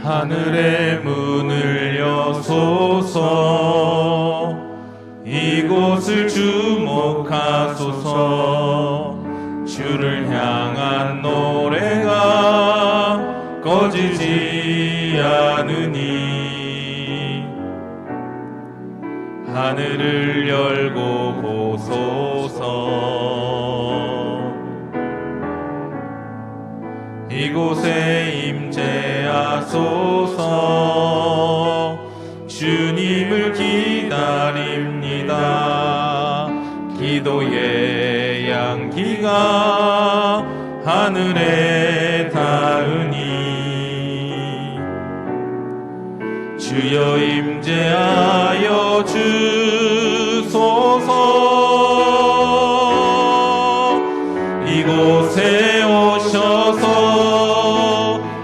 하늘의 문을 여소서. 이곳을 주목하소서. 주를 향한 노래가 꺼지지 않으니 하늘을 열고 보소서. 이곳에 임재하소서. 주님을 기다립니다. 기도의 양기가 하늘에 닿으니 주여 임재하여 주소서. 이곳에 오셔서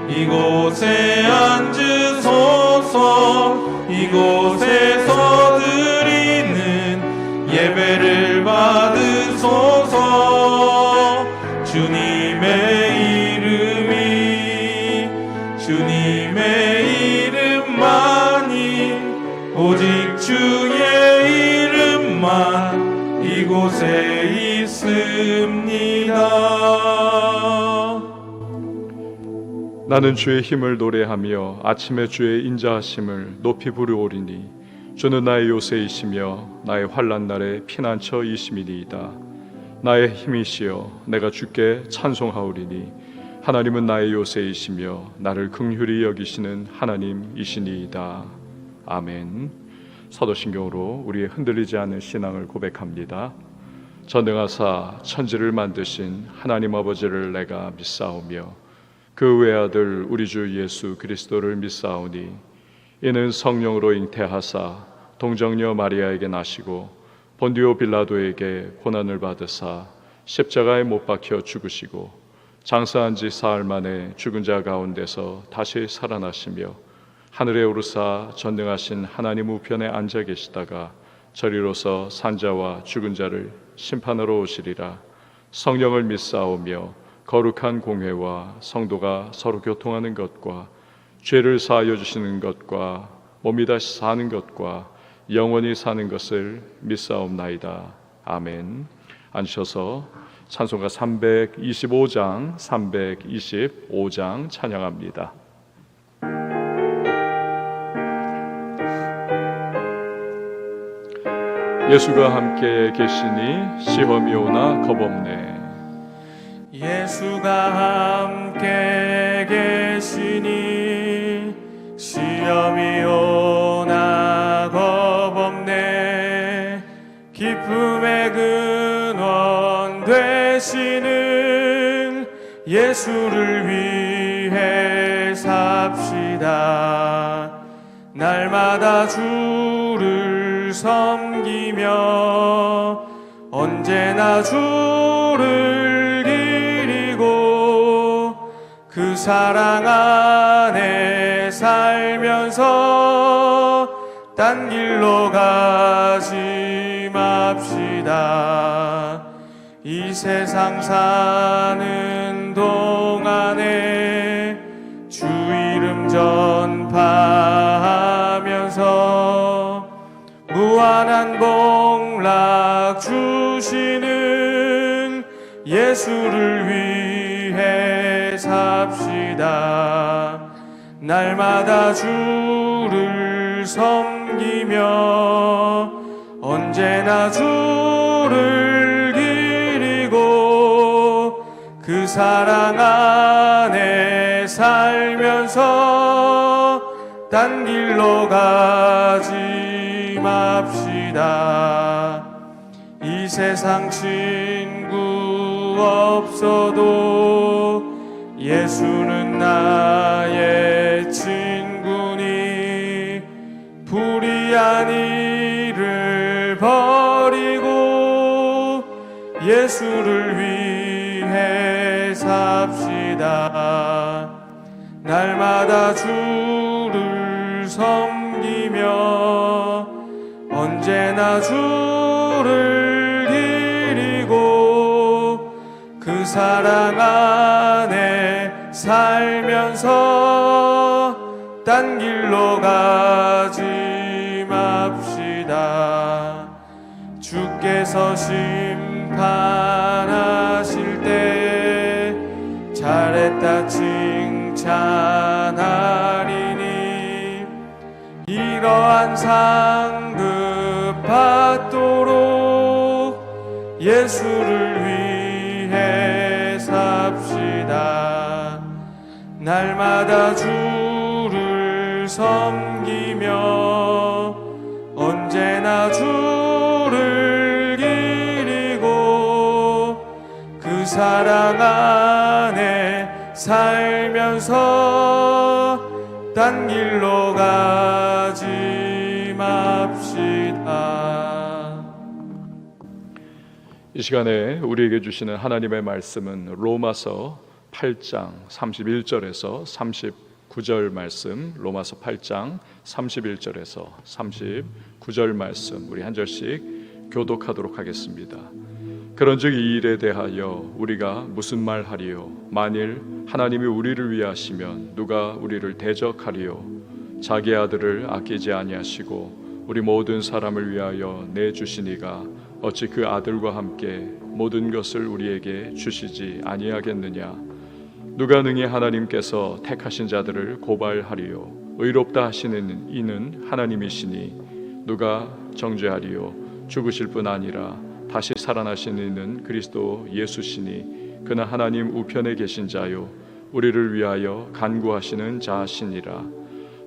이곳에 앉으소서. 이곳에서 드리는 예배를 받으소서. 주님의 이름만이 오직 주의 이름만 이곳에 있습니다. 나는 주의 힘을 노래하며 아침에 주의 인자하심을 높이 부르오리니 주는 나의 요새이시며 나의 환난 날의 피난처이심이니이다. 나의 힘이시여 내가 주께 찬송하오리니 하나님은 나의 요새이시며 나를 긍휼히 여기시는 하나님이시니이다. 아멘. 사도신경으로 우리의 흔들리지 않는 신앙을 고백합니다. 전능하사 천지를 만드신 하나님 아버지를 내가 믿사오며 그 외아들 우리 주 예수 그리스도를 믿사오니 이는 성령으로 잉태하사 동정녀 마리아에게 나시고 본디오 빌라도에게 고난을 받으사 십자가에 못 박혀 죽으시고 장사한 지 사흘 만에 죽은 자 가운데서 다시 살아나시며 하늘에 오르사 전능하신 하나님 우편에 앉아 계시다가 저리로서 산자와 죽은 자를 심판하러 오시리라. 성령을 믿사오며 거룩한 공회와 성도가 서로 교통하는 것과 죄를 사하여 주시는 것과 몸이 다시 사는 것과 영원히 사는 것을 믿사옵나이다. 아멘. 앉으셔서 찬송가 325장 325장 찬양합니다. 예수가 함께 계시니 시험이 오나 겁없네. 예수가 함께 계시니 시험이 오나 겁없네. 기쁨의 근원 되시는 예수를 위해 삽시다. 날마다 주를 섬기며 언제나 주를 기리고 그 사랑 안에 살면서 딴 길로 가지 맙시다. 이 세상 사는 동안에 주 이름 전파하면서 무한한 복락 주시는 예수를 위해 삽시다. 날마다 주를 섬기며 언제나 주를 기리고 그 사랑 안에 살면서 딴 길로 가지 맙시다. 이 세상 친구 없어도 예수는 나의 친구니 불의한 일을 버리고 예수를 위해 삽시다. 날마다 주를 섬기며 언제나 주를 기리고 그 사랑 안에 살면서 딴 길로 가지 맙시다. 주께서 심판하실 때 잘했다 칭찬하리니 이러한 상급 받도록 예수를 위해 삽시다. 날마다 주를 섬기며 언제나 주를 기리고 그 사랑 안에 살면서 딴 길로 가지 맙시다. 이 시간에 우리에게 주시는 하나님의 말씀은 로마서 8장 31절에서 39절 말씀, 로마서 8장 31절에서 39절 말씀, 우리 한 절씩 교독하도록 하겠습니다. 그런즉 이 일에 대하여 우리가 무슨 말하리요? 만일 하나님이 우리를 위하시면 누가 우리를 대적하리요? 자기 아들을 아끼지 아니하시고 우리 모든 사람을 위하여 내주시니가 어찌 그 아들과 함께 모든 것을 우리에게 주시지 아니하겠느냐? 누가 능히 하나님께서 택하신 자들을 고발하리요? 의롭다 하시는 이는 하나님이시니 누가 정죄하리요? 죽으실 뿐 아니라 다시 살아나신 이는 그리스도 예수시니 그는 하나님 우편에 계신 자요 우리를 위하여 간구하시는 자시니라.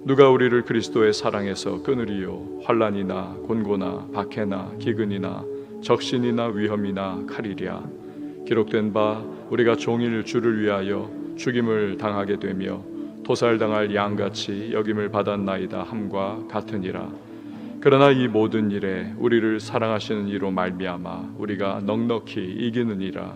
누가 우리를 그리스도의 사랑에서 끊으리요? 환난이나 곤고나 박해나 기근이나 적신이나 위험이나 칼이랴. 기록된 바 우리가 종일 주를 위하여 죽임을 당하게 되며 도살당할 양같이 여김을 받았나이다 함과 같으니라. 그러나 이 모든 일에 우리를 사랑하시는 이로 말미암아 우리가 넉넉히 이기느니라.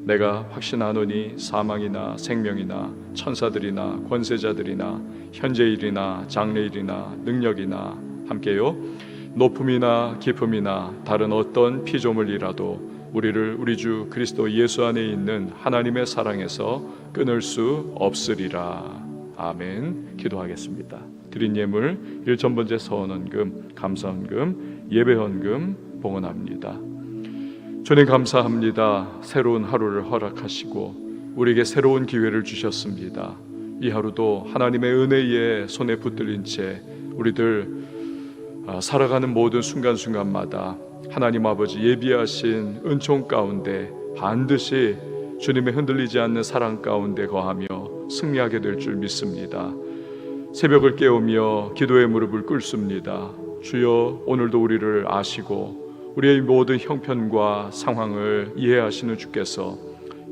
내가 확신하노니 사망이나 생명이나 천사들이나 권세자들이나 현재일이나 장래일이나 능력이나 함께요 높음이나 깊음이나 다른 어떤 피조물이라도 우리를 우리 주 그리스도 예수 안에 있는 하나님의 사랑에서 끊을 수 없으리라. 아멘. 기도하겠습니다. 드린 예물 일천번째 서원헌금, 감사헌금, 예배헌금 봉헌합니다. 주님 감사합니다. 새로운 하루를 허락하시고 우리에게 새로운 기회를 주셨습니다. 이 하루도 하나님의 은혜에 손에 붙들린 채 우리들 살아가는 모든 순간순간마다 하나님 아버지 예비하신 은총 가운데 반드시 주님의 흔들리지 않는 사랑 가운데 거하며 승리하게 될 줄 믿습니다. 새벽을 깨우며 기도의 무릎을 꿇습니다. 주여, 오늘도 우리를 아시고 우리의 모든 형편과 상황을 이해하시는 주께서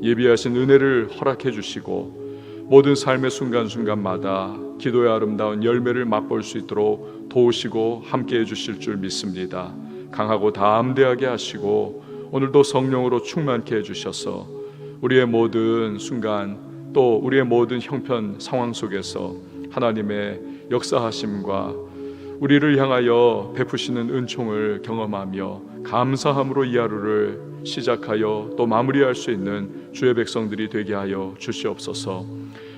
예비하신 은혜를 허락해 주시고 모든 삶의 순간순간마다 기도의 아름다운 열매를 맛볼 수 있도록 도우시고 함께해 주실 줄 믿습니다. 강하고 담대하게 하시고 오늘도 성령으로 충만케 해주셔서 우리의 모든 순간 또 우리의 모든 형편 상황 속에서 하나님의 역사하심과 우리를 향하여 베푸시는 은총을 경험하며 감사함으로 이 하루를 시작하여 또 마무리할 수 있는 주의 백성들이 되게 하여 주시옵소서.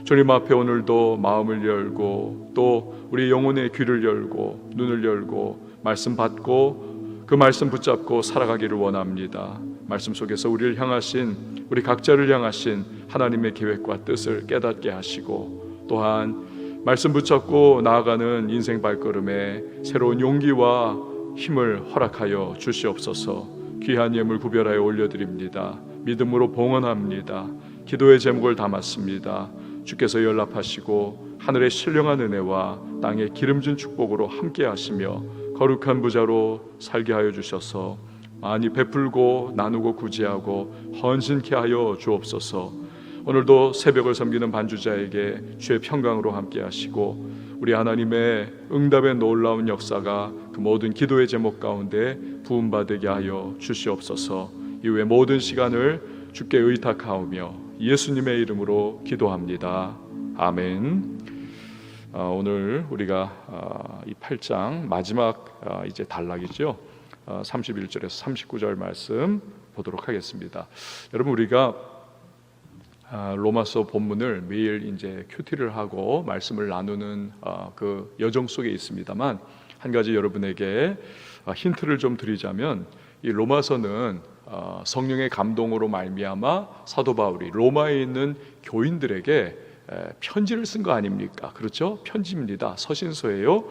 주님 앞에 오늘도 마음을 열고 또 우리 영혼의 귀를 열고 눈을 열고 말씀 받고 그 말씀 붙잡고 살아가기를 원합니다. 말씀 속에서 우리를 향하신 우리 각자를 향하신 하나님의 계획과 뜻을 깨닫게 하시고 또한 말씀 붙잡고 나아가는 인생 발걸음에 새로운 용기와 힘을 허락하여 주시옵소서. 귀한 예물 구별하여 올려드립니다. 믿음으로 봉헌합니다. 기도의 제목을 담았습니다. 주께서 연락하시고 하늘의 신령한 은혜와 땅의 기름진 축복으로 함께 하시며 거룩한 부자로 살게 하여 주셔서 많이 베풀고 나누고 구제하고 헌신케 하여 주옵소서. 오늘도 새벽을 섬기는 반주자에게 주의 평강으로 함께 하시고 우리 하나님의 응답의 놀라운 역사가 그 모든 기도의 제목 가운데 부음받게 하여 주시옵소서. 이후에 모든 시간을 주께 의탁하오며 예수님의 이름으로 기도합니다. 아멘. 오늘 우리가 이 8장 마지막 이제 단락이죠. 31절에서 39절 말씀 보도록 하겠습니다. 여러분, 우리가 로마서 본문을 매일 이제 큐티를 하고 말씀을 나누는 그 여정 속에 있습니다만, 한 가지 여러분에게 힌트를 좀 드리자면, 이 로마서는 성령의 감동으로 말미암아 사도 바울이 로마에 있는 교인들에게 편지를 쓴 거 아닙니까? 그렇죠? 편지입니다. 서신서예요.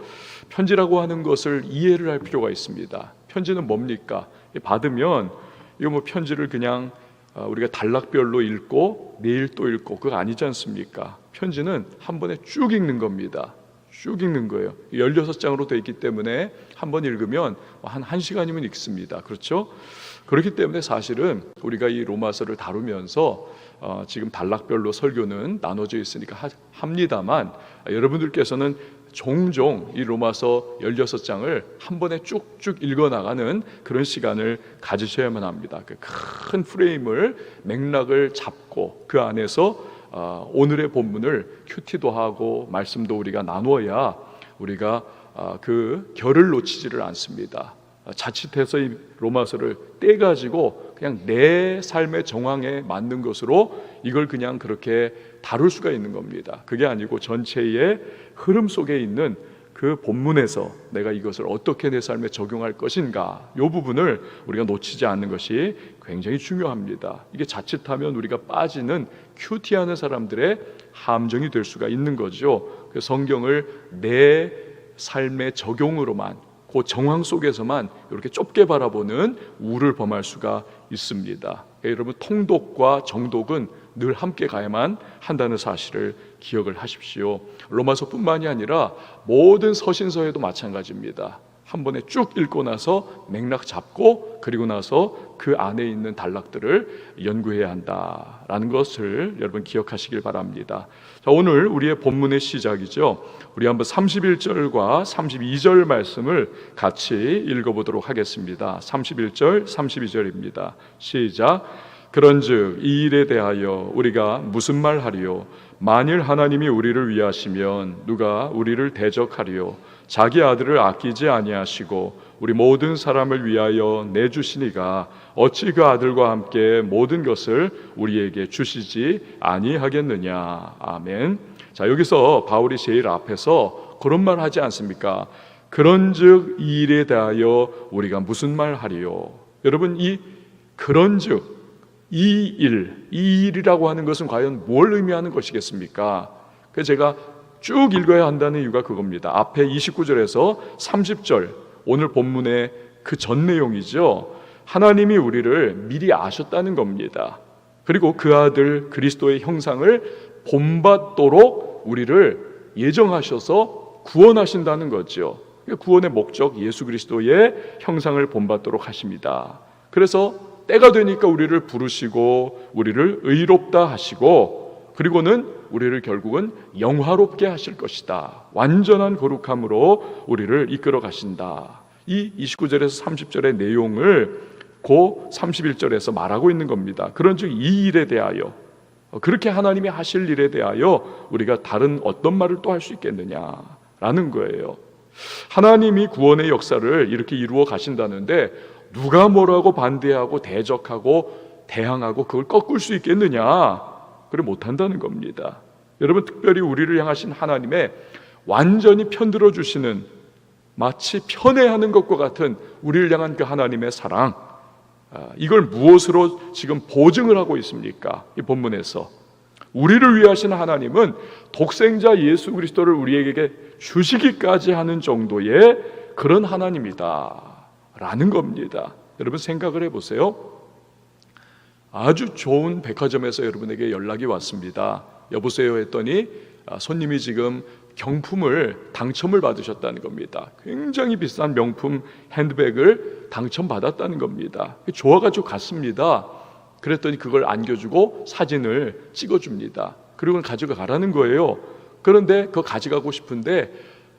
편지라고 하는 것을 이해를 할 필요가 있습니다. 편지는 뭡니까? 받으면 이거 뭐 편지를 그냥 우리가 단락별로 읽고 내일 또 읽고 그거 아니지 않습니까? 편지는 한 번에 쭉 읽는 겁니다. 쭉 읽는 거예요. 16장으로 되어 있기 때문에 한 번 읽으면 한 1시간이면 읽습니다. 그렇죠? 그렇기 때문에 사실은 우리가 이 로마서를 다루면서 지금 단락별로 설교는 나눠져 있으니까 합니다만, 여러분들께서는 종종 이 로마서 16장을 한 번에 쭉쭉 읽어나가는 그런 시간을 가지셔야만 합니다. 그 큰 프레임을, 맥락을 잡고 그 안에서 오늘의 본문을 큐티도 하고 말씀도 우리가 나누어야 우리가 그 결을 놓치지를 않습니다. 자칫해서 이 로마서를 떼가지고 그냥 내 삶의 정황에 맞는 것으로 이걸 그냥 그렇게 다룰 수가 있는 겁니다. 그게 아니고 전체의 흐름 속에 있는 그 본문에서 내가 이것을 어떻게 내 삶에 적용할 것인가, 이 부분을 우리가 놓치지 않는 것이 굉장히 중요합니다. 이게 자칫하면 우리가 빠지는 큐티하는 사람들의 함정이 될 수가 있는 거죠. 그 성경을 내 삶의 적용으로만, 그 정황 속에서만 이렇게 좁게 바라보는 우를 범할 수가 있습니다. 여러분, 통독과 정독은 늘 함께 가야만 한다는 사실을 기억을 하십시오. 로마서뿐만이 아니라 모든 서신서에도 마찬가지입니다. 한 번에 쭉 읽고 나서 맥락 잡고, 그리고 나서 그 안에 있는 단락들을 연구해야 한다라는 것을 여러분 기억하시길 바랍니다. 자, 오늘 우리의 본문의 시작이죠. 우리 한번 31절과 32절 말씀을 같이 읽어보도록 하겠습니다. 31절, 32절입니다. 시작. 그런즉 이 일에 대하여 우리가 무슨 말 하리요? 만일 하나님이 우리를 위하시면 누가 우리를 대적하리요? 자기 아들을 아끼지 아니하시고 우리 모든 사람을 위하여 내주시니가 어찌 그 아들과 함께 모든 것을 우리에게 주시지 아니하겠느냐. 아멘. 자, 여기서 바울이 제일 앞에서 그런 말 하지 않습니까? 그런즉 이 일에 대하여 우리가 무슨 말 하리요? 여러분, 이 그런즉 이 일이라고 하는 것은 과연 뭘 의미하는 것이겠습니까? 그래서 제가 쭉 읽어야 한다는 이유가 그겁니다. 앞에 29절에서 30절, 오늘 본문의 그 전 내용이죠. 하나님이 우리를 미리 아셨다는 겁니다. 그리고 그 아들 그리스도의 형상을 본받도록 우리를 예정하셔서 구원하신다는 거죠. 구원의 목적, 예수 그리스도의 형상을 본받도록 하십니다. 그래서 때가 되니까 우리를 부르시고 우리를 의롭다 하시고, 그리고는 우리를 결국은 영화롭게 하실 것이다. 완전한 거룩함으로 우리를 이끌어 가신다. 이 29절에서 30절의 내용을 그 31절에서 말하고 있는 겁니다. 그런즉 이 일에 대하여, 그렇게 하나님이 하실 일에 대하여 우리가 다른 어떤 말을 또 할 수 있겠느냐라는 거예요. 하나님이 구원의 역사를 이렇게 이루어 가신다는데 누가 뭐라고 반대하고 대적하고 대항하고 그걸 꺾을 수 있겠느냐? 그래 못한다는 겁니다. 여러분, 특별히 우리를 향하신 하나님의 완전히 편들어 주시는, 마치 편애하는 것과 같은 우리를 향한 그 하나님의 사랑, 이걸 무엇으로 지금 보증을 하고 있습니까? 이 본문에서 우리를 위하신 하나님은 독생자 예수 그리스도를 우리에게 주시기까지 하는 정도의 그런 하나님이다 라는 겁니다. 여러분, 생각을 해보세요. 아주 좋은 백화점에서 여러분에게 연락이 왔습니다. 여보세요 했더니 손님이 지금 경품을 당첨을 받으셨다는 겁니다. 굉장히 비싼 명품 핸드백을 당첨받았다는 겁니다. 좋아가지고 갔습니다. 그랬더니 그걸 안겨주고 사진을 찍어줍니다. 그리고 가져가라는 거예요. 그런데 그거 가져가고 싶은데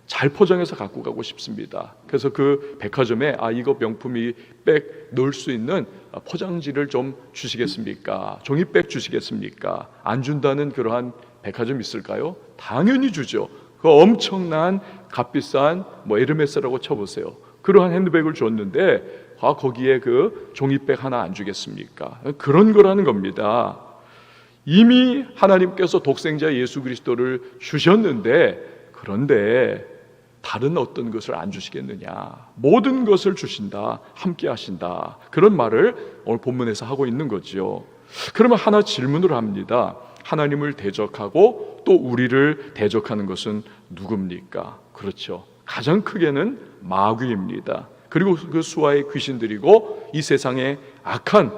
잘 포장해서 갖고 가고 싶습니다. 그래서 그 백화점에 이거 명품이 백 넣을 수 있는 포장지를 좀 주시겠습니까? 종이백 주시겠습니까? 안 준다는 그러한 백화점 있을까요? 당연히 주죠. 그 엄청난 값비싼 에르메스라고 쳐보세요. 그러한 핸드백을 줬는데 거기에 그 종이백 하나 안 주겠습니까? 그런 거라는 겁니다. 이미 하나님께서 독생자 예수 그리스도를 주셨는데, 그런데 다른 어떤 것을 안 주시겠느냐? 모든 것을 주신다, 함께 하신다, 그런 말을 오늘 본문에서 하고 있는 거죠. 그러면 하나 질문을 합니다. 하나님을 대적하고 또 우리를 대적하는 것은 누굽니까? 그렇죠, 가장 크게는 마귀입니다. 그리고 그 수하의 귀신들이고 이 세상의 악한,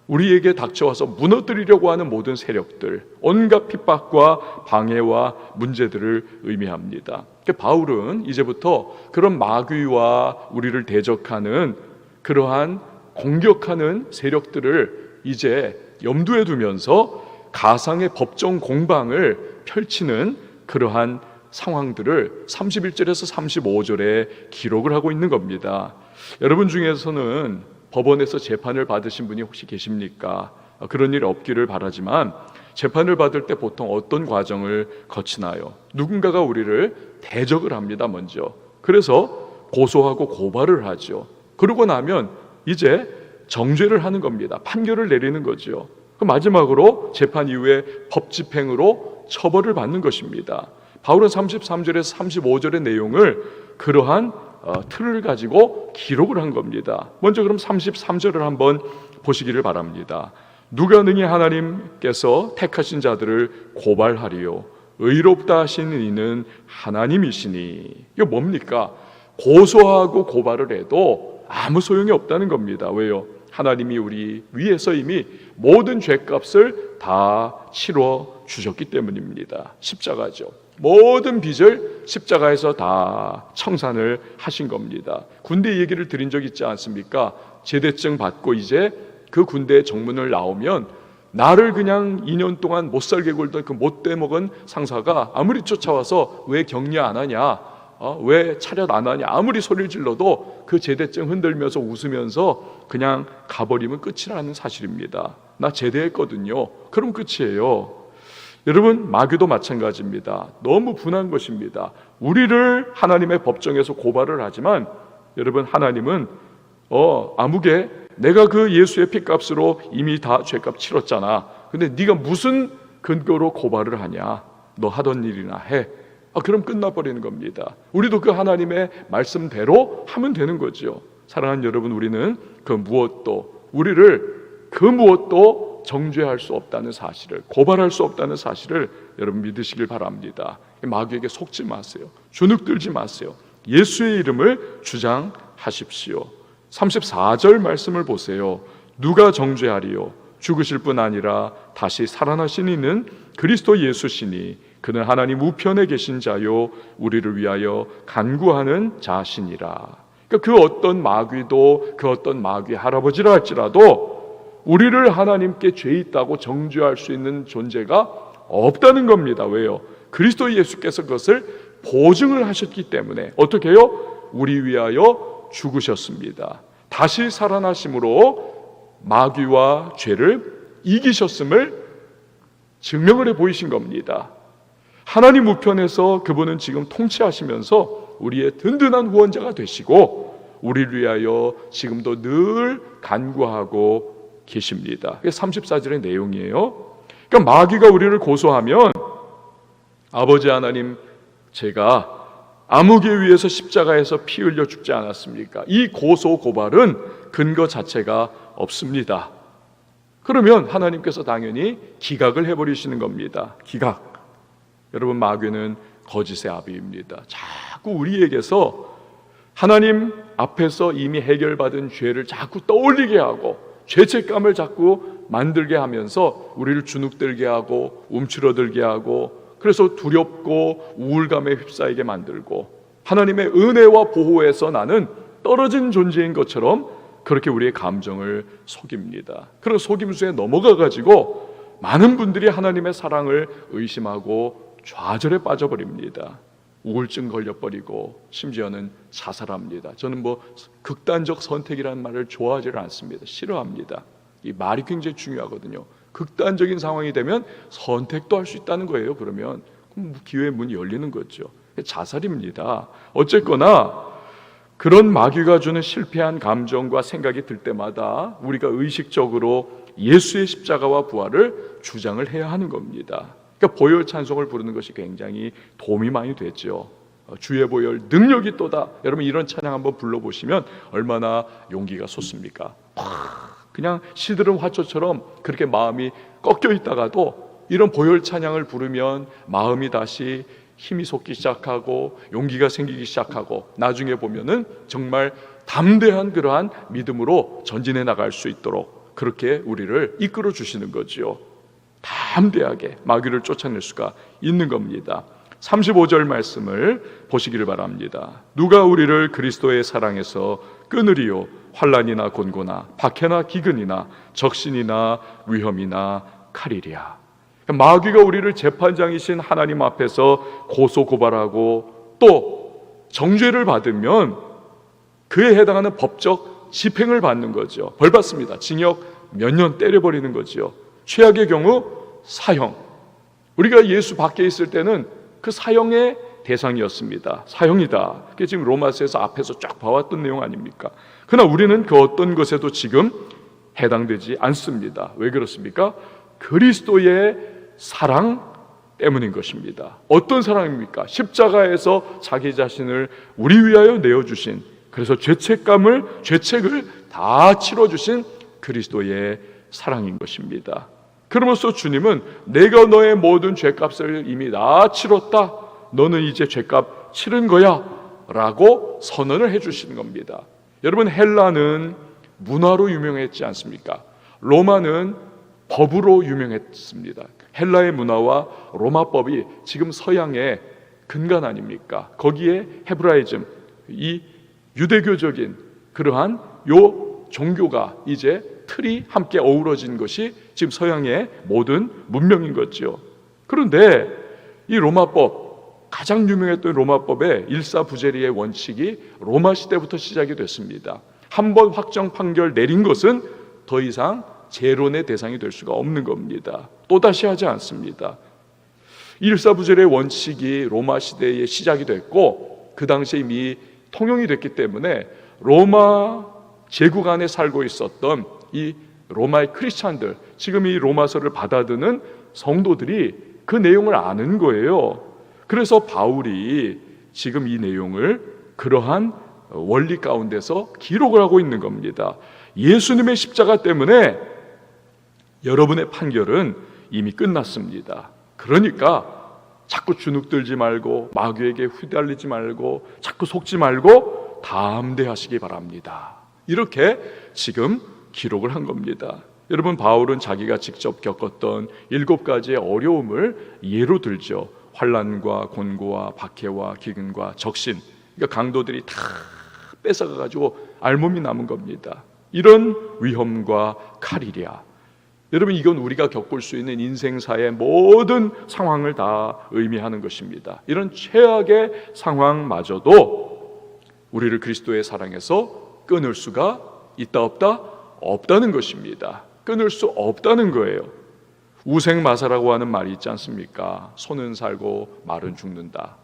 우리에게 닥쳐와서 무너뜨리려고 하는 모든 세력들, 온갖 핍박과 방해와 문제들을 의미합니다. 바울은 이제부터 그런 마귀와 우리를 대적하는 그러한 공격하는 세력들을 이제 염두에 두면서 가상의 법정 공방을 펼치는 그러한 상황들을 31절에서 35절에 기록을 하고 있는 겁니다. 여러분 중에서는 법원에서 재판을 받으신 분이 혹시 계십니까? 그런 일 없기를 바라지만 재판을 받을 때 보통 어떤 과정을 거치나요? 누군가가 우리를 대적을 합니다. 먼저 그래서 고소하고 고발을 하죠. 그러고 나면 이제 정죄를 하는 겁니다. 판결을 내리는 거죠. 마지막으로 재판 이후에 법 집행으로 처벌을 받는 것입니다. 바울은 33절에서 35절의 내용을 그러한 틀을 가지고 기록을 한 겁니다. 먼저 그럼 33절을 한번 보시기를 바랍니다. 누가 능히 하나님께서 택하신 자들을 고발하리요? 의롭다 하시는 이는 하나님이시니. 이게 뭡니까? 고소하고 고발을 해도 아무 소용이 없다는 겁니다. 왜요? 하나님이 우리 위해서 이미 모든 죄값을 다 치러 주셨기 때문입니다. 십자가죠. 모든 빚을 십자가에서 다 청산을 하신 겁니다. 군대 얘기를 드린 적 있지 않습니까? 제대증 받고 이제 그 군대 정문을 나오면 나를 그냥 2년 동안 못 살게 굴던 그 못돼 먹은 상사가 아무리 쫓아와서 왜 격려 안 하냐, 왜 차렷 안 하냐, 아무리 소리를 질러도 그 제대증 흔들면서 웃으면서 그냥 가버리면 끝이라는 사실입니다. 나 제대했거든요. 그럼 끝이에요. 여러분, 마귀도 마찬가지입니다. 너무 분한 것입니다. 우리를 하나님의 법정에서 고발을 하지만 여러분, 하나님은 아무개 내가 그 예수의 피값으로 이미 다 죄값 치렀잖아. 근데 네가 무슨 근거로 고발을 하냐? 너 하던 일이나 해. 그럼 끝나버리는 겁니다. 우리도 그 하나님의 말씀대로 하면 되는 거죠. 사랑하는 여러분, 우리는 그 무엇도 정죄할 수 없다는 사실을, 고발할 수 없다는 사실을 여러분 믿으시길 바랍니다. 마귀에게 속지 마세요. 주눅들지 마세요. 예수의 이름을 주장하십시오. 34절 말씀을 보세요. 누가 정죄하리요? 죽으실 뿐 아니라 다시 살아나신 이는 그리스도 예수시니 그는 하나님 우편에 계신 자요 우리를 위하여 간구하는 자시니라. 그러니까 그 어떤 마귀도, 그 어떤 마귀 할아버지라 할지라도 우리를 하나님께 죄 있다고 정죄할 수 있는 존재가 없다는 겁니다. 왜요? 그리스도 예수께서 그것을 보증을 하셨기 때문에. 어떻게 해요? 우리 위하여 죽으셨습니다. 다시 살아나심으로 마귀와 죄를 이기셨음을 증명을 해 보이신 겁니다. 하나님 우편에서 그분은 지금 통치하시면서 우리의 든든한 후원자가 되시고 우리를 위하여 지금도 늘 간구하고 계십니다. 그게 34절의 내용이에요. 그러니까 마귀가 우리를 고소하면 아버지 하나님, 제가 아무개 위에서 십자가에서 피 흘려 죽지 않았습니까? 이 고소 고발은 근거 자체가 없습니다. 그러면 하나님께서 당연히 기각을 해버리시는 겁니다. 기각. 여러분, 마귀는 거짓의 아비입니다. 자꾸 우리에게서 하나님 앞에서 이미 해결받은 죄를 자꾸 떠올리게 하고 죄책감을 자꾸 만들게 하면서 우리를 주눅들게 하고 움츠러들게 하고, 그래서 두렵고 우울감에 휩싸이게 만들고 하나님의 은혜와 보호에서 나는 떨어진 존재인 것처럼 그렇게 우리의 감정을 속입니다. 그런 속임수에 넘어가가지고 많은 분들이 하나님의 사랑을 의심하고 좌절에 빠져버립니다. 우울증 걸려버리고 심지어는 자살합니다. 저는 극단적 선택이라는 말을 좋아하지 않습니다. 싫어합니다. 이 말이 굉장히 중요하거든요. 극단적인 상황이 되면 선택도 할 수 있다는 거예요. 그러면 기회의 문이 열리는 거죠. 자살입니다. 어쨌거나 그런 마귀가 주는 실패한 감정과 생각이 들 때마다 우리가 의식적으로 예수의 십자가와 부활을 주장을 해야 하는 겁니다. 그러니까 보혈 찬송을 부르는 것이 굉장히 도움이 많이 됐죠. 주의 보혈 능력이 또다. 여러분 이런 찬양 한번 불러보시면 얼마나 용기가 솟습니까? 그냥 시들은 화초처럼 그렇게 마음이 꺾여 있다가도 이런 보혈 찬양을 부르면 마음이 다시 힘이 솟기 시작하고 용기가 생기기 시작하고 나중에 보면은 정말 담대한 그러한 믿음으로 전진해 나갈 수 있도록 그렇게 우리를 이끌어 주시는 거지요. 담대하게 마귀를 쫓아낼 수가 있는 겁니다. 35절 말씀을 보시기를 바랍니다. 누가 우리를 그리스도의 사랑에서 끊으리요? 환난이나 곤고나 박해나 기근이나 적신이나 위험이나 칼이랴. 마귀가 우리를 재판장이신 하나님 앞에서 고소 고발하고 또 정죄를 받으면 그에 해당하는 법적 집행을 받는 거죠. 벌 받습니다. 징역 몇 년 때려버리는 거죠. 최악의 경우 사형. 우리가 예수 밖에 있을 때는 그 사형의 대상이었습니다. 사형이다. 그게 지금 로마서에서 앞에서 쫙 봐왔던 내용 아닙니까? 그러나 우리는 그 어떤 것에도 지금 해당되지 않습니다. 왜 그렇습니까? 그리스도의 사랑 때문인 것입니다. 어떤 사랑입니까? 십자가에서 자기 자신을 우리 위하여 내어주신, 그래서 죄책을 다 치러주신 그리스도의 사랑인 것입니다. 그러면서 주님은 내가 너의 모든 죄값을 이미 다 치렀다. 너는 이제 죄값 치른 거야 라고 선언을 해주시는 겁니다. 여러분 헬라는 문화로 유명했지 않습니까? 로마는 법으로 유명했습니다. 헬라의 문화와 로마법이 지금 서양의 근간 아닙니까? 거기에 헤브라이즘, 이 유대교적인 그러한 요 종교가 이제 틀이 함께 어우러진 것이 지금 서양의 모든 문명인 거죠. 그런데 이 로마법, 가장 유명했던 로마법의 일사부재리의 원칙이 로마 시대부터 시작이 됐습니다. 한 번 확정 판결 내린 것은 더 이상 재론의 대상이 될 수가 없는 겁니다. 또다시 하지 않습니다. 일사부재리의 원칙이 로마 시대에 시작이 됐고 그 당시에 이미 통용이 됐기 때문에 로마 제국 안에 살고 있었던 이 로마의 크리스찬들, 지금 이 로마서를 받아드는 성도들이 그 내용을 아는 거예요. 그래서 바울이 지금 이 내용을 그러한 원리 가운데서 기록을 하고 있는 겁니다. 예수님의 십자가 때문에 여러분의 판결은 이미 끝났습니다. 그러니까 자꾸 주눅들지 말고 마귀에게 휘달리지 말고 자꾸 속지 말고 담대하시기 바랍니다. 이렇게 지금 기록을 한 겁니다. 여러분 바울은 자기가 직접 겪었던 7가지의 어려움을 예로 들죠. 환난과 곤고와 박해와 기근과 적신, 그러니까 강도들이 다 뺏어가가지고 알몸이 남은 겁니다. 이런 위험과 칼이랴. 여러분 이건 우리가 겪을 수 있는 인생사의 모든 상황을 다 의미하는 것입니다. 이런 최악의 상황마저도 우리를 그리스도의 사랑에서 끊을 수가 있다 없다? 없다는 것입니다. 끊을 수 없다는 거예요. 우생마사라고 하는 말이 있지 않습니까? 소는 살고 말은 죽는다.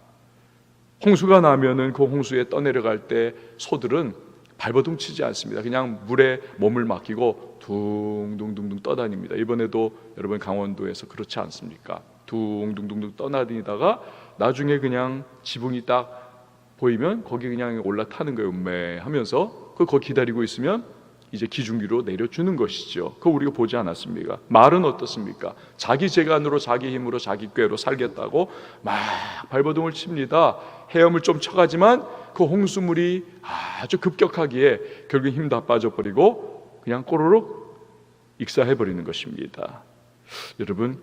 홍수가 나면은 그 홍수에 떠내려갈 때 소들은 발버둥 치지 않습니다. 그냥 물에 몸을 맡기고 둥둥둥둥 떠다닙니다. 이번에도 여러분 강원도에서 그렇지 않습니까? 둥둥둥둥 떠다니다가 나중에 그냥 지붕이 딱 보이면 거기 그냥 올라타는 거예요. 하면서 거기 기다리고 있으면 이제 기중기로 내려주는 것이죠. 그거 우리가 보지 않았습니까? 말은 어떻습니까? 자기 재간으로 자기 힘으로 자기 꾀로 살겠다고 막 발버둥을 칩니다. 헤엄을 좀 쳐가지만 그 홍수물이 아주 급격하기에 결국 힘 다 빠져버리고 그냥 꼬르륵 익사해버리는 것입니다. 여러분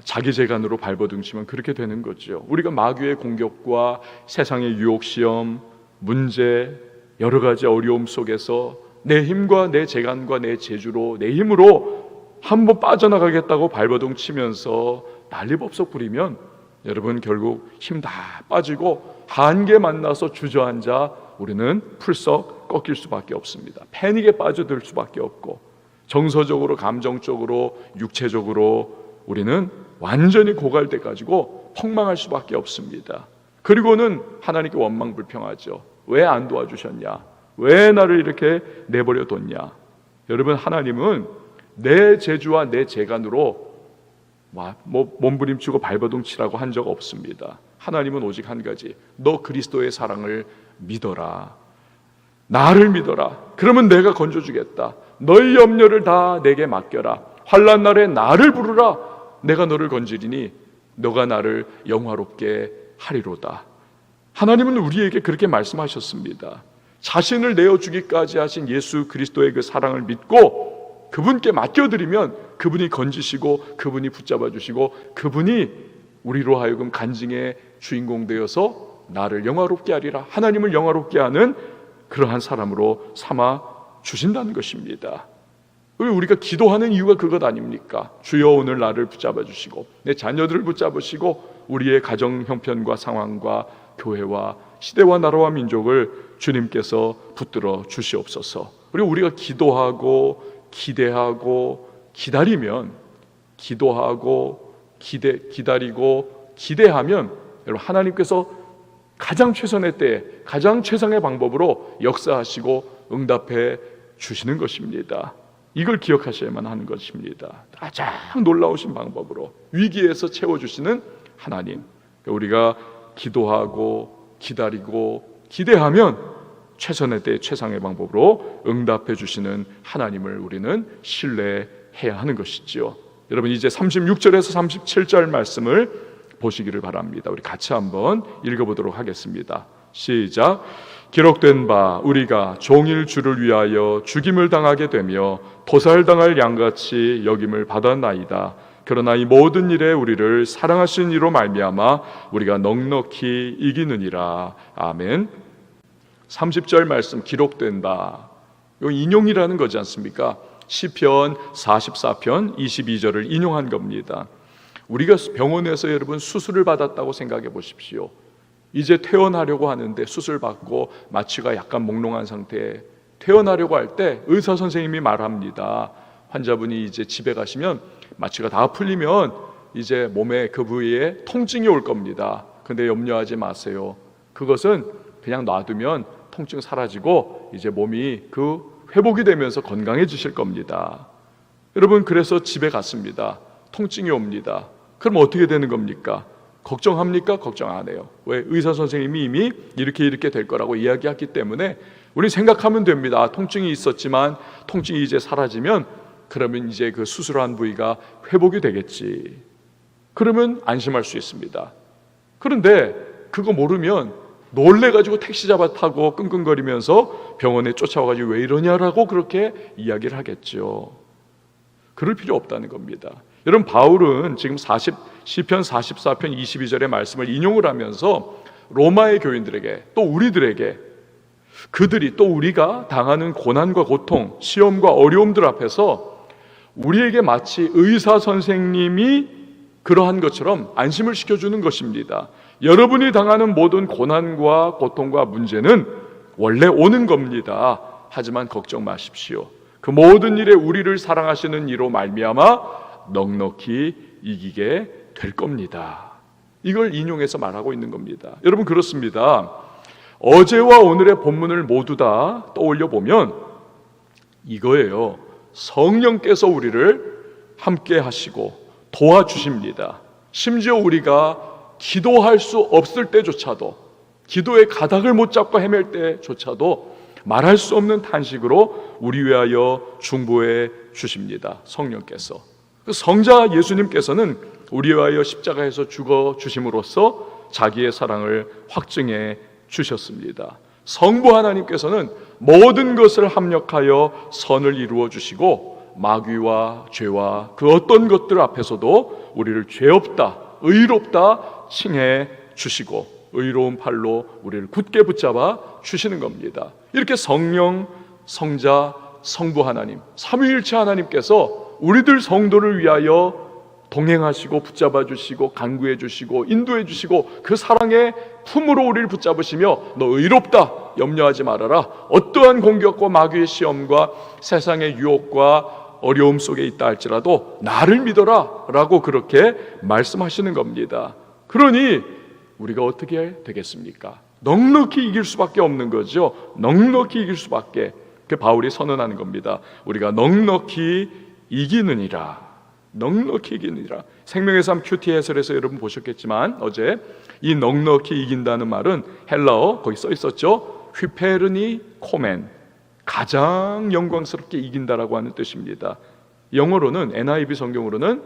자기 재간으로 발버둥 치면 그렇게 되는 거죠. 우리가 마귀의 공격과 세상의 유혹 시험, 문제, 여러 가지 어려움 속에서 내 힘과 내 재간과 내 재주로 내 힘으로 한번 빠져나가겠다고 발버둥 치면서 난리법석 부리면 여러분 결국 힘 다 빠지고 한계 만나서 주저앉아 우리는 풀썩 꺾일 수밖에 없습니다. 패닉에 빠져들 수밖에 없고 정서적으로 감정적으로 육체적으로 우리는 완전히 고갈돼 가지고 폭망할 수밖에 없습니다. 그리고는 하나님께 원망불평하죠. 왜 안 도와주셨냐? 왜 나를 이렇게 내버려 뒀냐? 여러분 하나님은 내 재주와 내 재간으로 몸부림치고 발버둥 치라고 한 적 없습니다. 하나님은 오직 한 가지, 너 그리스도의 사랑을 믿어라, 나를 믿어라. 그러면 내가 건져주겠다. 너희 염려를 다 내게 맡겨라. 환난 날에 나를 부르라. 내가 너를 건지리니 너가 나를 영화롭게 하리로다. 하나님은 우리에게 그렇게 말씀하셨습니다. 자신을 내어주기까지 하신 예수 그리스도의 그 사랑을 믿고 그분께 맡겨드리면 그분이 건지시고 그분이 붙잡아 주시고 그분이 우리로 하여금 간증의 주인공 되어서 나를 영화롭게 하리라. 하나님을 영화롭게 하는 그러한 사람으로 삼아 주신다는 것입니다. 우리가 기도하는 이유가 그것 아닙니까? 주여 오늘 나를 붙잡아 주시고 내 자녀들을 붙잡으시고 우리의 가정 형편과 상황과 교회와 시대와 나라와 민족을 주님께서 붙들어 주시옵소서. 그리고 우리가 기도하고 기대하고 기다리면, 기도하고 기다리고 기대하면 여러분 하나님께서 가장 최선의 때에 가장 최상의 방법으로 역사하시고 응답해 주시는 것입니다. 이걸 기억하셔야만 하는 것입니다. 가장 놀라우신 방법으로 위기에서 채워주시는 하나님, 우리가 기도하고 기다리고 기대하면 최선의 때에 최상의 방법으로 응답해 주시는 하나님을 우리는 신뢰해야 하는 것이지요. 여러분 이제 36절에서 37절 말씀을 보시기를 바랍니다. 우리 같이 한번 읽어보도록 하겠습니다. 시작. 기록된 바 우리가 종일 주를 위하여 죽임을 당하게 되며 도살당할 양같이 여김을 받았나이다. 그러나 이 모든 일에 우리를 사랑하신 이로 말미암아 우리가 넉넉히 이기느니라. 아멘. 30절 말씀 기록된 바, 이거 인용이라는 거지 않습니까? 시편 44편 22절을 인용한 겁니다. 우리가 병원에서 여러분 수술을 받았다고 생각해 보십시오. 이제 퇴원하려고 하는데 수술 받고 마취가 약간 몽롱한 상태에 퇴원하려고 할 때 의사 선생님이 말합니다. 환자분이 이제 집에 가시면 마취가 다 풀리면 이제 몸에 그 부위에 통증이 올 겁니다. 근데 염려하지 마세요. 그것은 그냥 놔두면 통증 사라지고 이제 몸이 그 회복이 되면서 건강해지실 겁니다. 여러분 그래서 집에 갔습니다. 통증이 옵니다. 그럼 어떻게 되는 겁니까? 걱정합니까? 걱정 안 해요. 왜? 의사 선생님이 이미 이렇게 될 거라고 이야기했기 때문에 우리 생각하면 됩니다. 통증이 있었지만 통증이 이제 사라지면 그러면 이제 그 수술한 부위가 회복이 되겠지. 그러면 안심할 수 있습니다. 그런데 그거 모르면 놀래가지고 택시 잡아 타고 끙끙거리면서 병원에 쫓아와가지고 왜 이러냐라고 그렇게 이야기를 하겠죠. 그럴 필요 없다는 겁니다. 여러분 바울은 지금 시편 44편 22절의 말씀을 인용을 하면서 로마의 교인들에게 또 우리들에게 그들이 또 우리가 당하는 고난과 고통, 시험과 어려움들 앞에서 우리에게 마치 의사 선생님이 그러한 것처럼 안심을 시켜주는 것입니다. 여러분이 당하는 모든 고난과 고통과 문제는 원래 오는 겁니다. 하지만 걱정 마십시오. 그 모든 일에 우리를 사랑하시는 이로 말미암아 넉넉히 이기게 될 겁니다. 이걸 인용해서 말하고 있는 겁니다. 여러분 그렇습니다. 어제와 오늘의 본문을 모두 다 떠올려 보면 이거예요. 성령께서 우리를 함께 하시고 도와주십니다. 심지어 우리가 기도할 수 없을 때조차도, 기도의 가닥을 못 잡고 헤맬 때조차도 말할 수 없는 탄식으로 우리 위하여 중보해 주십니다. 성령께서. 성자 예수님께서는 우리 위하여 십자가에서 죽어 주심으로써 자기의 사랑을 확증해 주셨습니다. 성부 하나님께서는 모든 것을 합력하여 선을 이루어 주시고 마귀와 죄와 그 어떤 것들 앞에서도 우리를 죄 없다, 의롭다 칭해 주시고 의로운 팔로 우리를 굳게 붙잡아 주시는 겁니다. 이렇게 성령, 성자, 성부 하나님, 삼위일체 하나님께서 우리들 성도를 위하여 동행하시고 붙잡아 주시고 간구해 주시고 인도해 주시고 그 사랑의 품으로 우리를 붙잡으시며 너 의롭다, 염려하지 말아라. 어떠한 공격과 마귀의 시험과 세상의 유혹과 어려움 속에 있다 할지라도 나를 믿어라 라고 그렇게 말씀하시는 겁니다. 그러니 우리가 어떻게 되겠습니까? 넉넉히 이길 수밖에 없는 거죠. 넉넉히 이길 수밖에. 그 바울이 선언하는 겁니다. 우리가 넉넉히 이기느니라. 넉넉히 이기느니라. 생명의 삶 큐티 해설에서 여러분 보셨겠지만 어제 이 넉넉히 이긴다는 말은 헬라어 거기 써 있었죠. 휘페르니 코멘, 가장 영광스럽게 이긴다라고 하는 뜻입니다. 영어로는 NIV 성경으로는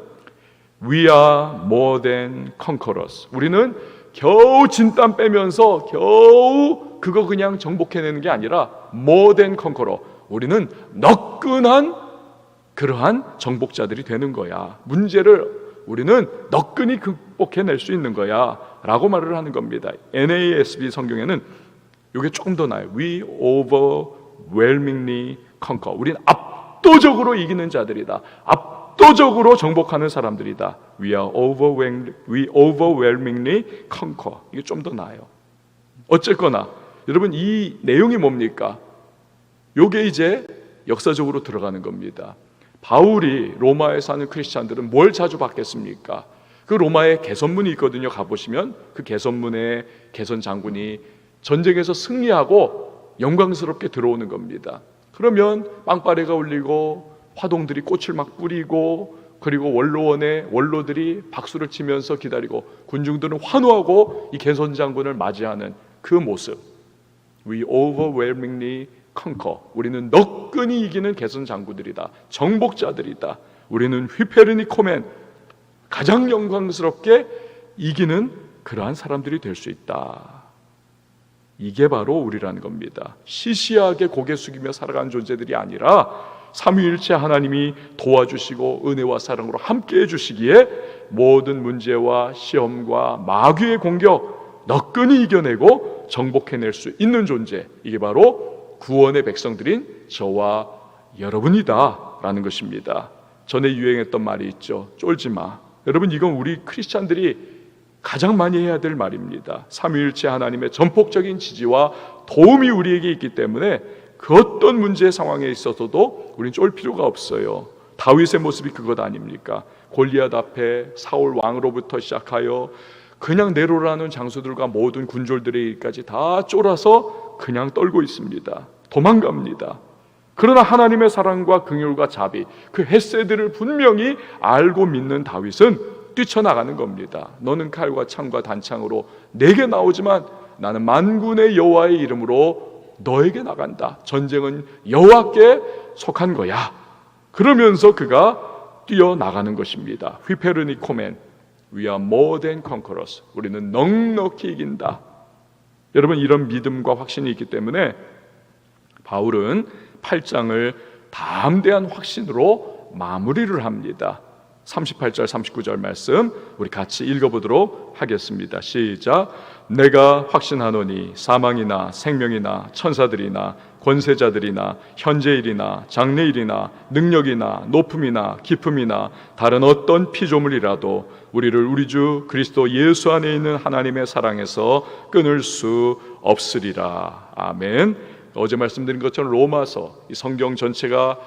We are more than conquerors. 우리는 겨우 진땀 빼면서 겨우 그거 그냥 정복해내는 게 아니라 more than conqueror. 우리는 너끈한 그러한 정복자들이 되는 거야. 문제를 우리는 너끈히 극복해낼 수 있는 거야 라고 말을 하는 겁니다. NASB 성경에는 이게 조금 더 나아요. We overwhelmingly conquer. 우리는 압도적으로 이기는 자들이다. 압도적으로 정복하는 사람들이다. We overwhelmingly conquer. 이게 좀 더 나아요. 어쨌거나 여러분 이 내용이 뭡니까? 요게 이제 역사적으로 들어가는 겁니다. 바울이 로마에 사는 크리스찬들은 뭘 자주 받겠습니까? 그 로마에 개선문이 있거든요. 가보시면 그 개선문에 개선 장군이 전쟁에서 승리하고 영광스럽게 들어오는 겁니다. 그러면 빵빠레가 울리고 화동들이 꽃을 막 뿌리고 그리고 원로원의 원로들이 박수를 치면서 기다리고 군중들은 환호하고 이 개선 장군을 맞이하는 그 모습. We overwhelmingly conquer. 우리는 너끈히 이기는 개선 장군들이다. 정복자들이다. 우리는 휘페르니코멘, 가장 영광스럽게 이기는 그러한 사람들이 될 수 있다. 이게 바로 우리라는 겁니다. 시시하게 고개 숙이며 살아가는 존재들이 아니라 삼위일체 하나님이 도와주시고 은혜와 사랑으로 함께 해주시기에 모든 문제와 시험과 마귀의 공격 너끈히 이겨내고 정복해낼 수 있는 존재, 이게 바로 구원의 백성들인 저와 여러분이다 라는 것입니다. 전에 유행했던 말이 있죠. 쫄지 마. 여러분 이건 우리 크리스찬들이 가장 많이 해야 될 말입니다. 삼위일체 하나님의 전폭적인 지지와 도움이 우리에게 있기 때문에 그 어떤 문제 상황에 있어서도 우리는 쫄 필요가 없어요. 다윗의 모습이 그것 아닙니까? 골리앗 앞에 사울 왕으로부터 시작하여 그냥 네로라는 장수들과 모든 군졸들에게까지 다 쫄아서 그냥 떨고 있습니다. 도망갑니다. 그러나 하나님의 사랑과 긍휼과 자비, 그 헤세드를 분명히 알고 믿는 다윗은 뛰쳐나가는 겁니다. 너는 칼과 창과 단창으로 내게 나오지만 나는 만군의 여호와의 이름으로 너에게 나간다. 전쟁은 여호와께 속한 거야. 그러면서 그가 뛰어나가는 것입니다. 휘페르니코멘, We are more than conquerors. 우리는 넉넉히 이긴다. 여러분 이런 믿음과 확신이 있기 때문에 바울은 8장을 담대한 확신으로 마무리를 합니다. 38절 39절 말씀 우리 같이 읽어보도록 하겠습니다. 시작. 내가 확신하노니 사망이나 생명이나 천사들이나 권세자들이나 현재일이나 장래일이나 능력이나 높음이나 깊음이나 다른 어떤 피조물이라도 우리를 우리 주 그리스도 예수 안에 있는 하나님의 사랑에서 끊을 수 없으리라. 아멘. 어제 말씀드린 것처럼 로마서 이 성경 전체가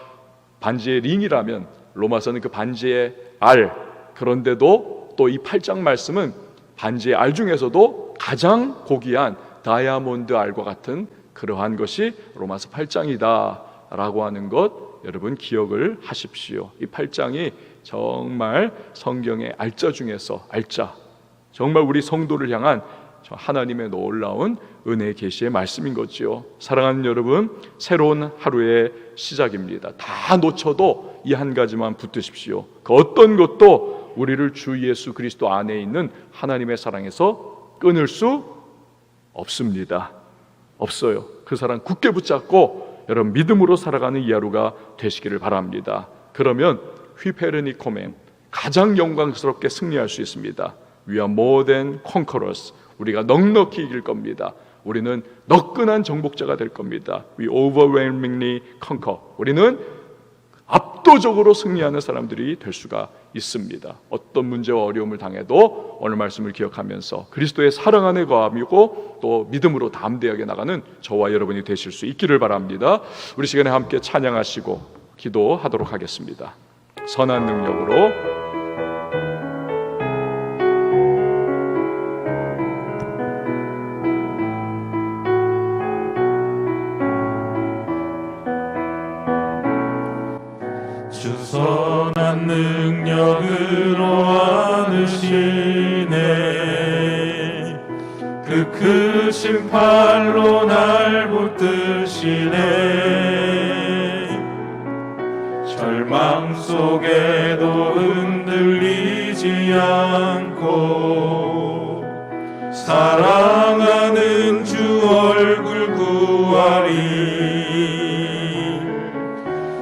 반지의 링이라면 로마서는 그 반지의 알, 그런데도 또 이 8장 말씀은 반지의 알 중에서도 가장 고귀한 다이아몬드 알과 같은 그러한 것이 로마서 8장이다 라고 하는 것 여러분 기억을 하십시오. 이 8장이 정말 성경의 알짜 중에서 알짜, 정말 우리 성도를 향한 하나님의 놀라운 은혜의 계시의 말씀인 거지요. 사랑하는 여러분, 새로운 하루의 시작입니다. 다 놓쳐도 이 한 가지만 붙드십시오. 그 어떤 것도 우리를 주 예수 그리스도 안에 있는 하나님의 사랑에서 끊을 수 없습니다. 없어요. 그 사랑 굳게 붙잡고 여러분 믿음으로 살아가는 이 하루가 되시기를 바랍니다. 그러면 휘페르니코멘, 가장 영광스럽게 승리할 수 있습니다. We are more than conquerors. 우리가 넉넉히 이길 겁니다. 우리는 너끈한 정복자가 될 겁니다. We overwhelmingly conquer. 우리는 압도적으로 승리하는 사람들이 될 수가 있습니다. 어떤 문제와 어려움을 당해도 오늘 말씀을 기억하면서 그리스도의 사랑 안에 거하고 또 믿음으로 담대하게 나가는 저와 여러분이 되실 수 있기를 바랍니다. 우리 시간에 함께 찬양하시고 기도하도록 하겠습니다. 선한 능력으로 주소 그 크신 팔로 날 붙드시네. 절망 속에도 흔들리지 않고 사랑하는 주 얼굴 구하리.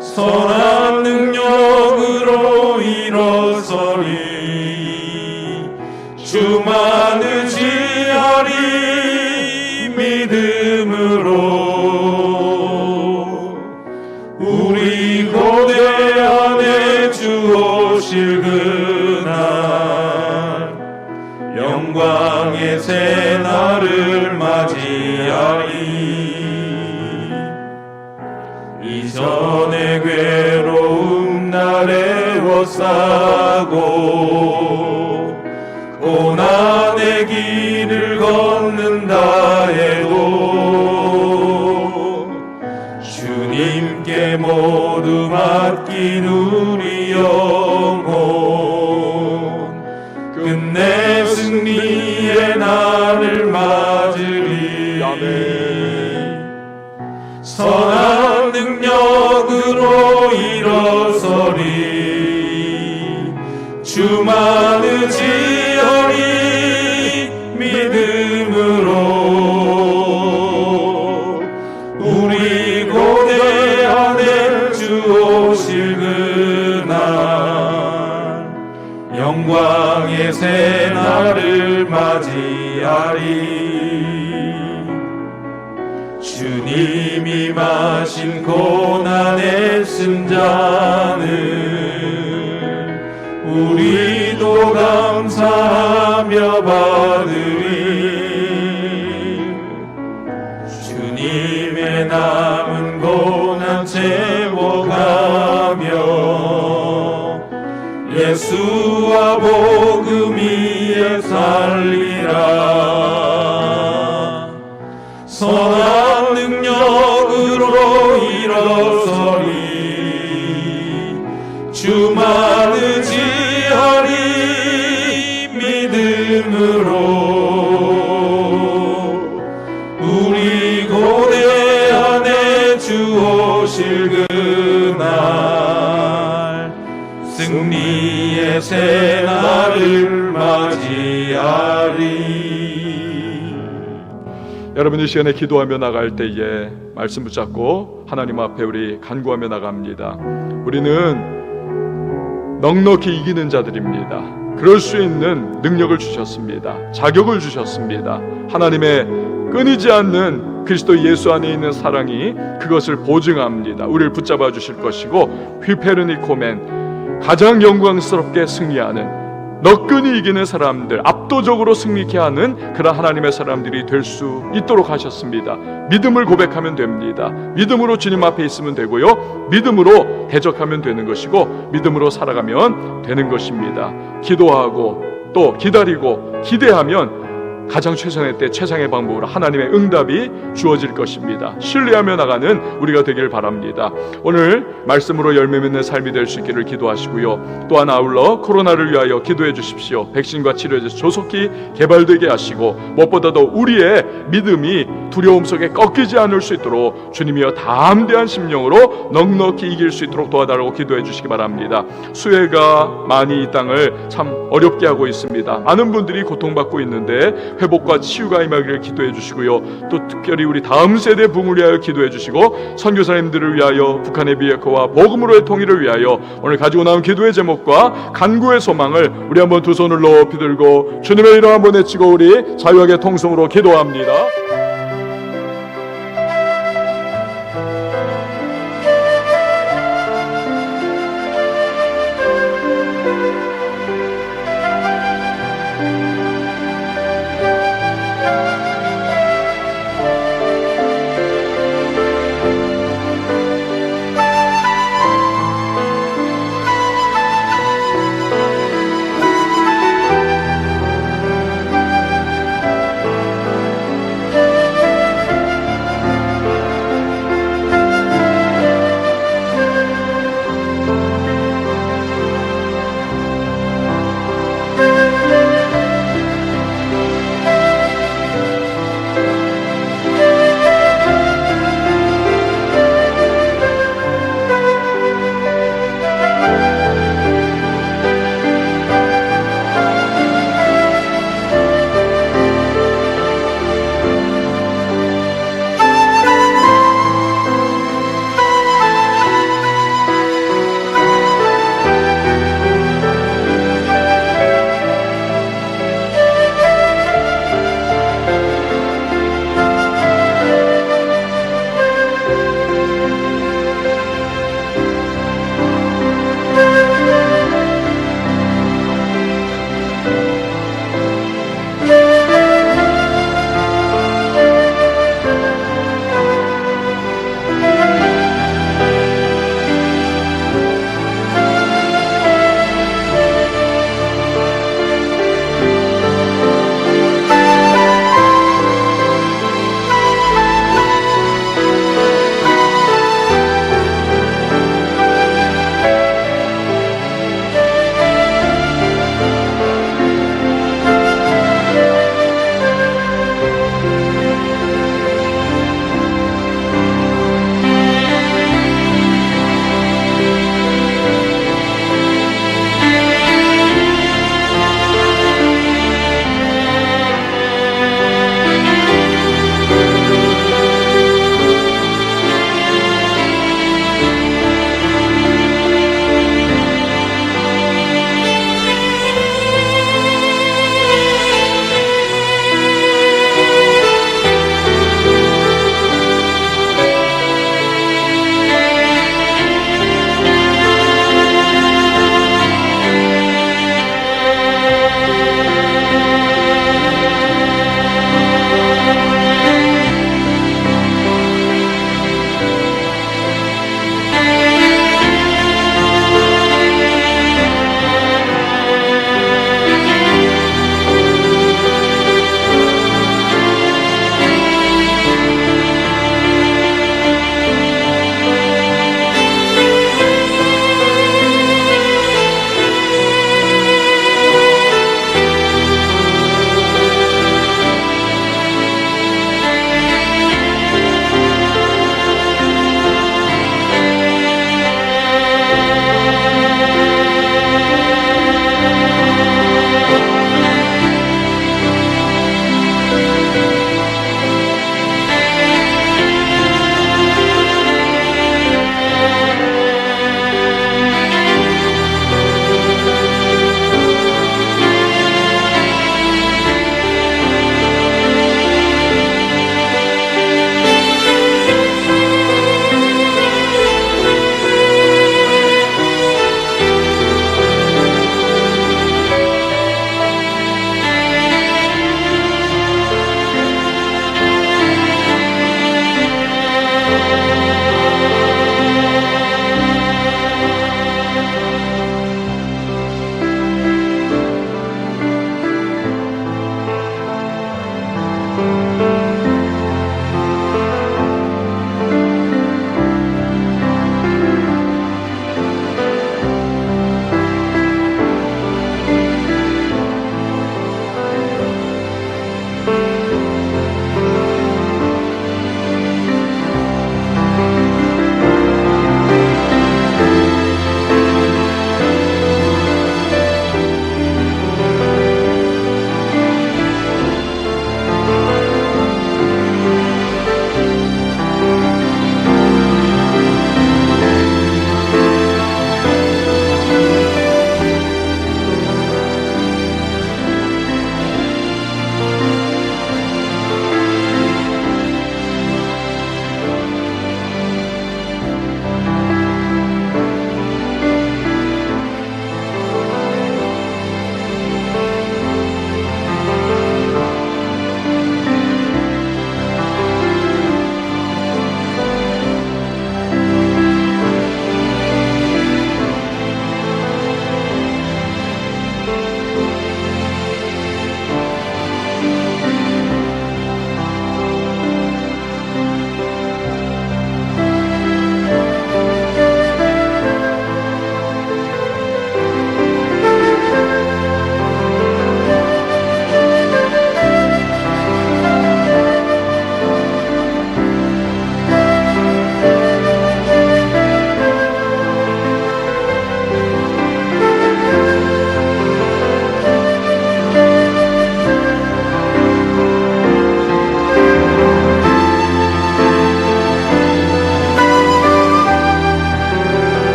선한 능력으로 일어서리. 주만 의지하리. 믿음으로 우리 고대 안에 주 오실 그날 영광의 새날을 맞이하리. 이전의 괴로움 날 애워싸고 고난의 길을 걷는다 해도 주님께 모두 맡긴 우리 영혼 끝내 승리의 날을 맞으리. 선한 능력으로 일어서리. 주만 의지하리. 믿음으로 우리 고대 안에 주 오실 그날 영광의 새날을 맞이하리. 주님이 마신 고난의 승자는 우리도 감사하며 받으리. 주님의 남은 고난 채워가며 예수와 복음 위에 살리라. 선한 능력으로 일어서리. 주만 의지하리. 믿음으로 우리 고대 안에 주 오실 그날 승리의 새날을 맞이하리. 여러분, 이 시간에 기도하며 나갈 때에 말씀 붙잡고 하나님 앞에 우리 간구하며 나갑니다. 우리는 넉넉히 이기는 자들입니다. 그럴 수 있는 능력을 주셨습니다. 자격을 주셨습니다. 하나님의 끊이지 않는 그리스도 예수 안에 있는 사랑이 그것을 보증합니다. 우리를 붙잡아 주실 것이고, 휘페르니코멘, 가장 영광스럽게 승리하는, 너끈히 이기는 사람들, 압도적으로 승리케 하는 그런 하나님의 사람들이 될 수 있도록 하셨습니다. 믿음을 고백하면 됩니다. 믿음으로 주님 앞에 있으면 되고요, 믿음으로 대적하면 되는 것이고, 믿음으로 살아가면 되는 것입니다. 기도하고 또 기다리고 기대하면 가장 최선의 때 최상의 방법으로 하나님의 응답이 주어질 것입니다. 신뢰하며 나가는 우리가 되길 바랍니다. 오늘 말씀으로 열매 맺는 삶이 될 수 있기를 기도하시고요, 또한 아울러 코로나를 위하여 기도해 주십시오. 백신과 치료제 조속히 개발되게 하시고, 무엇보다도 우리의 믿음이 두려움 속에 꺾이지 않을 수 있도록 주님이여 담대한 심령으로 넉넉히 이길 수 있도록 도와달라고 기도해 주시기 바랍니다. 수해가 많이 이 땅을 참 어렵게 하고 있습니다. 많은 분들이 고통받고 있는데 회복과 치유가 임하기를 기도해 주시고요, 또 특별히 우리 다음 세대 부흥을 위하여 기도해 주시고, 선교사님들을 위하여, 북한의 비핵화와 복음으로의 통일을 위하여 오늘 가지고 나온 기도의 제목과 간구의 소망을 우리 한번 두 손을 높이 들고 주님의 이름 한번 외치고 우리 자유하게 통성으로 기도합니다.